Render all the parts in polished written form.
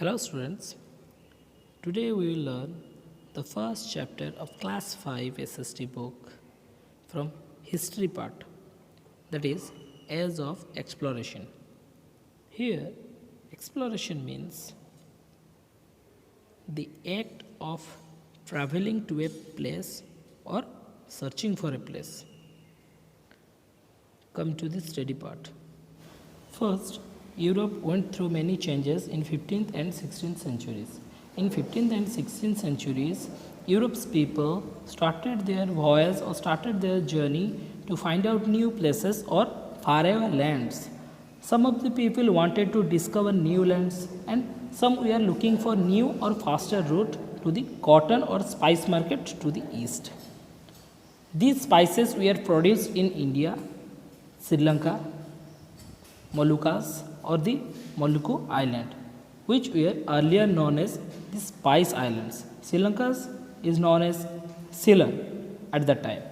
Hello students, today we will learn the first chapter of class 5 SST book from history part, that is Age of Exploration. Here exploration means the act of traveling to a place or searching for a place. Come to the study part. First, Europe went through many changes in 15th and 16th centuries. In 15th and 16th centuries, Europe's people started their voyage or started their journey to find out new places or faraway lands. Some of the people wanted to discover new lands and some were looking for new or faster route to the cotton or spice market to the east. These spices were produced in India, Sri Lanka, Moluccas or the Maluku Island, which were earlier known as the Spice Islands. Sri Lanka is known as Ceylon at that time.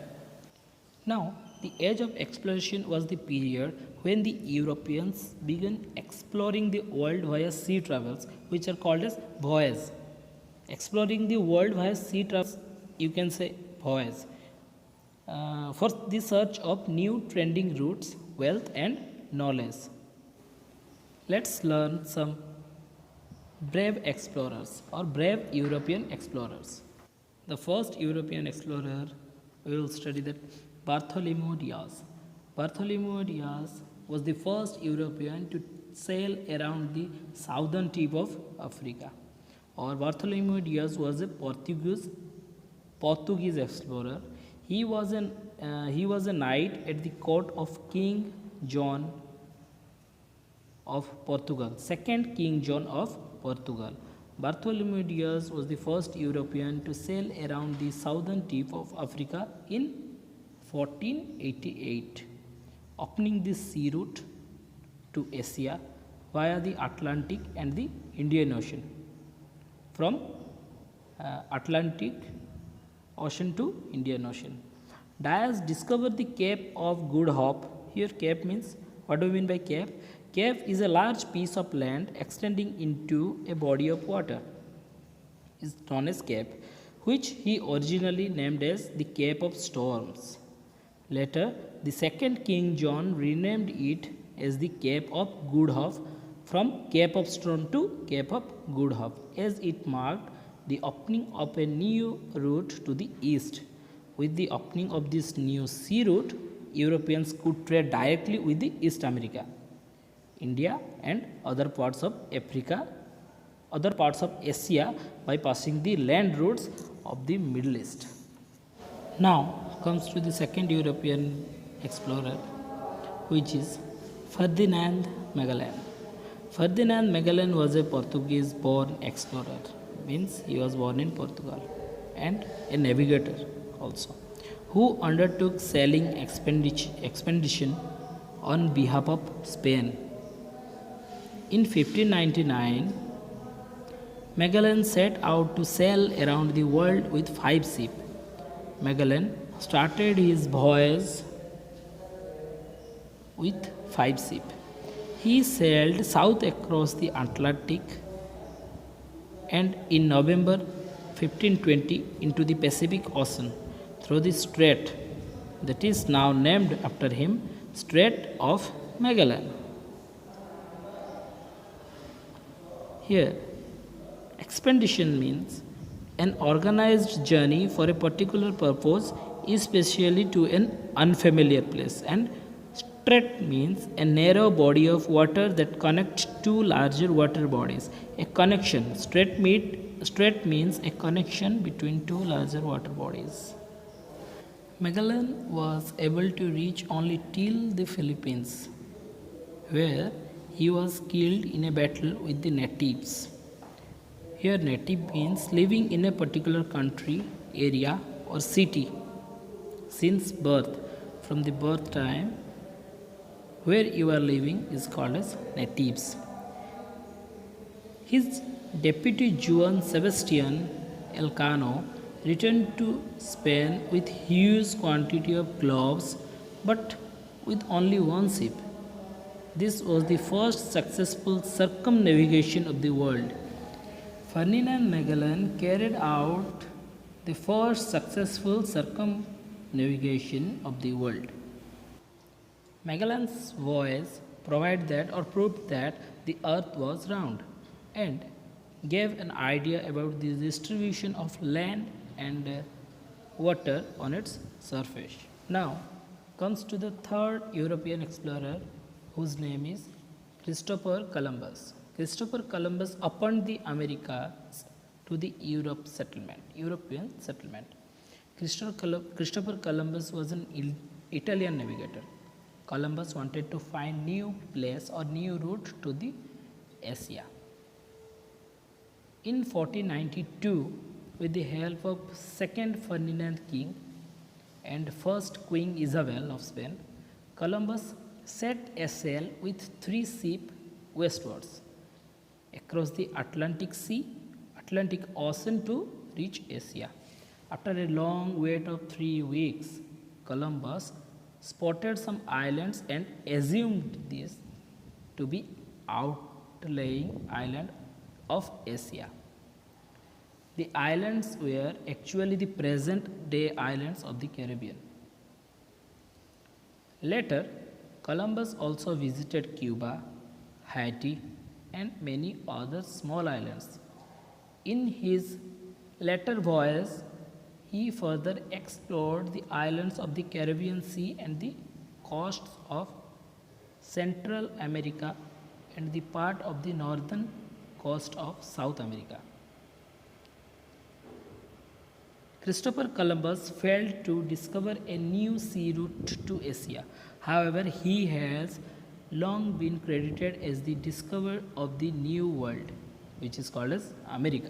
Now, the age of exploration was the period when the Europeans began exploring the world via sea travels, which are called as voyages. Exploring the world via sea travels, you can say voyage, for the search of new trending routes, wealth, and knowledge. Let's learn some brave explorers or brave European explorers. The first European explorer we will study that Bartholomew Diaz. Bartholomew Diaz was the first European to sail around the southern tip of Africa. Or Bartholomew Diaz was a Portuguese explorer. He was a knight at the court of King John of Portugal, second King John of Portugal. Bartholomew Diaz was the first European to sail around the southern tip of Africa in 1488, opening the sea route to Asia via the Atlantic and the Indian Ocean. From Atlantic Ocean to Indian Ocean. Diaz discovered the Cape of Good Hope. Here Cape means, what do we mean by Cape? Cape is a large piece of land extending into a body of water. Is known as Cape, which he originally named as the Cape of Storms. Later, the second King John renamed it as the Cape of Good Hope from Cape of Storm to Cape of Good Hope, as it marked the opening of a new route to the east. With the opening of this new sea route, Europeans could trade directly with the East America, India and other parts of Africa, other parts of Asia by passing the land routes of the Middle East. Now comes to the second European explorer, which is Ferdinand Magellan. Ferdinand Magellan was a Portuguese born explorer, means he was born in Portugal, and a navigator also, who undertook sailing expedition on behalf of Spain. In 1599, Magellan set out to sail around the world with 5 ships. Magellan started his voyage with 5 ships. He sailed south across the Atlantic and in November 1520 into the Pacific Ocean through the strait that is now named after him, Strait of Magellan. Here, expedition means an organized journey for a particular purpose, especially to an unfamiliar place, and strait means a narrow body of water that connects two larger water bodies. A connection. Strait means a connection between two larger water bodies. Magellan was able to reach only till the Philippines, where he was killed in a battle with the natives. Here native means living in a particular country, area or city since birth. From the birth time where you are living is called as natives. His deputy Juan Sebastian Elcano returned to Spain with huge quantity of gloves but with only one ship. This was the first successful circumnavigation of the world. Ferdinand Magellan carried out the first successful circumnavigation of the world. Magellan's voyage proved that or proved that the earth was round and gave an idea about the distribution of land and water on its surface. Now comes to the third European explorer whose name is Christopher Columbus. Christopher Columbus opened the Americas to the European settlement. Christopher Columbus was an Italian navigator. Columbus wanted to find new place or new route to the Asia. In 1492, with the help of second Ferdinand King and first Queen Isabel of Spain, Columbus set a sail with 3 ships westwards across the Atlantic Ocean to reach Asia. After a long wait of 3 weeks, Columbus spotted some islands and assumed these to be outlying islands of Asia. The islands were actually the present day islands of the Caribbean. Later, Columbus also visited Cuba, Haiti, and many other small islands. In his later voyage, he further explored the islands of the Caribbean Sea and the coasts of Central America and the part of the northern coast of South America. Christopher Columbus failed to discover a new sea route to Asia. However, he has long been credited as the discoverer of the New World, which is called as America.